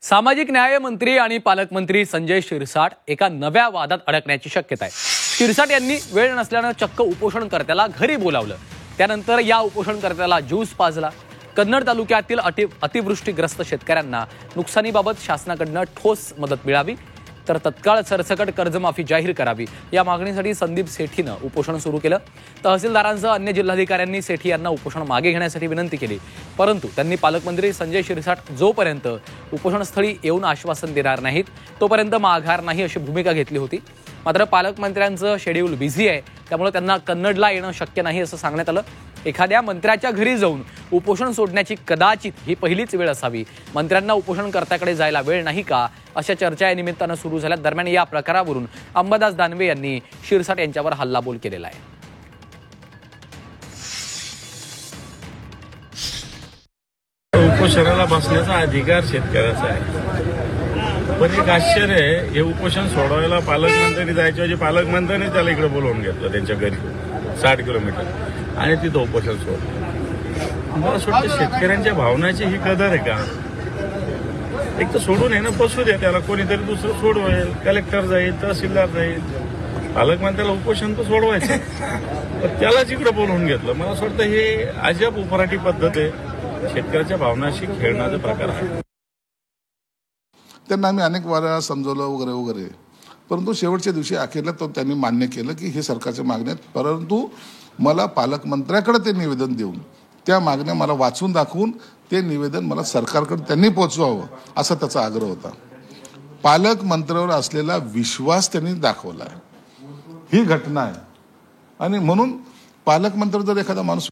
सामाजिक न्याय मंत्री आणि पालकमंत्री संजय शिरसाट एका नव्या वादात अडकण्याची शक्यता आहे। शिरसाट यांनी वेळ नसल्याने चक्क उपोषणकर्त्याला घरी बोलावलं। त्यानंतर या उपोषणकर्त्याला ज्यूस पाजला। कन्नड तालुक्यातील अतिवृष्टीग्रस्त शेतकऱ्यांना नुकसानीबाबत शासनाकडून ठोस मदत मिळावी तर तत्काळ सरसकट कर्जमाफी जाहीर करावी या मागणीसाठी संदीप सेठीनं उपोषण सुरू केलं। तहसीलदारांसह अन्य जिल्हाधिकाऱ्यांनी सेठी यांना उपोषण मागे घेण्यासाठी विनंती केली, परंतु त्यांनी पालकमंत्री संजय शिरसाट जोपर्यंत उपोषणस्थळी येऊन आश्वासन देणार नाहीत तोपर्यंत माघार नाही अशी भूमिका घेतली होती। मात्र पालकमंत्र्यांचं शेड्यूल बिझी आहे, त्यामुळे त्यांना कन्नडला येणं शक्य नाही असं सांगण्यात आलं। एखाद्या मंत्र्याच्या घरी जाऊन उपोषण सोडण्याची कदाचित ही पहिलीच वेळ असावी। मंत्र्यांना उपोषणकर्त्याकडे जायला वेळ नाही का अशा चर्चा या निमित्तानं सुरू झाल्या। दरम्यान या प्रकारावरून अंबादास दानवे यांनी शिरसाट यांच्यावर हल्लाबोल केलेला आहे। उपोषणाला बसण्याचा अधिकार शेतकऱ्याचा आहे, पण एक आश्चर्य आहे, हे उपोषण सोडवायला पालकमंत्री जायच्या ऐवजी पालकमंत्र्यांनी त्याला इकडे बोलवून घेतलं त्यांच्या घरी 60 किलोमीटर आणि तिथं उपोषण सोडलं। मला असं वाटतं शेतकऱ्यांच्या भावनाची ही कदर आहे का? एक तर सोडून आहे ना, बसू द्या त्याला, कोणीतरी दुसरं सोडवेल, कलेक्टर जाईल, तहसीलदार जाईल, पालकमंत्र्याला उपोषण तर सोडवायचं, पण त्यालाच इकडे बोलवून घेतलं। मला असं वाटतं हे अजब उपराठी पद्धत आहे, शेतकऱ्याच्या भावनाशी खेळण्याचा प्रकार आहे। त्यांना आम्ही अनेक वेळा समजवलं वगैरे वगैरे, परंतु शेवटच्या दिवशी अखेरला तो त्यांनी मान्य केलं की हे सरकारच्या मागण्या आहेत, परंतु मला पालकमंत्र्याकडे ते निवेदन देऊन त्या मागण्या मला वाचून दाखवून ते निवेदन मला सरकारकडे त्यांनी पोहोचवावं असा त्याचा आग्रह होता। पालकमंत्र्यावर असलेला विश्वास त्यांनी दाखवला आहे, ही घटना आहे। आणि म्हणून पालकमंत्र्यावर जर एखादा माणूस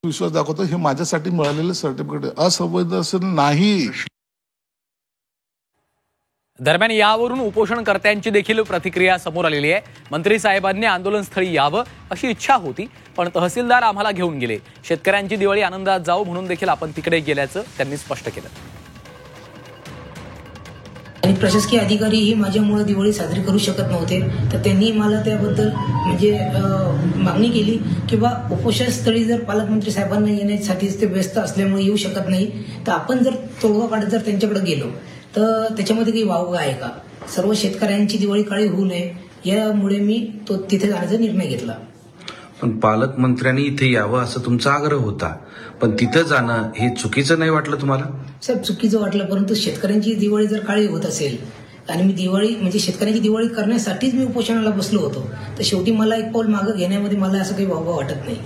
विश्वास दाखवतो, हे माझ्यासाठी मिळालेलं सर्टिफिकेट असंवेदनशील नाही। दरम्यान यावरून उपोषणकर्त्यांची देखील प्रतिक्रिया समोर आलेली आहे। मंत्री साहेबांनी आंदोलनस्थळी यावं अशी इच्छा होती, पण तहसीलदार आम्हाला घेऊन गेले। शेतकऱ्यांची दिवाळी आनंदात जाऊ म्हणून देखील आपण तिकडे गेल्याचं त्यांनी स्पष्ट केलं। आणि प्रशासकीय अधिकारीही माझ्यामुळे दिवाळी साजरी करू शकत नव्हते, तर त्यांनी मला त्याबद्दल मागणी केली की बा उपोषणस्थळी जर पालकमंत्री साहेबांना येण्यासाठी ते व्यस्त असल्यामुळे येऊ शकत नाही, तर आपण जर तोडगा काढत जर त्यांच्याकडे गेलो तर त्याच्यामध्ये काही वावगा आहे का? सर्व शेतकऱ्यांची दिवाळी काळी होऊ नये यामुळे मी तिथे जाण्याचा निर्णय घेतला। पण पालकमंत्र्यांनी इथे यावं असं तुमचा आग्रह होता, पण तिथं जाणं हे चुकीचं नाही वाटलं तुम्हाला? साहेब, चुकीचं वाटलं, परंतु शेतकऱ्यांची दिवाळी जर काळी होत असेल आणि मी दिवाळी शेतकऱ्यांची दिवाळी करण्यासाठीच मी उपोषणाला बसलो होतो, तर शेवटी मला एक पाऊल मागं घेण्यामध्ये मला असं काही वावगा वाटत नाही।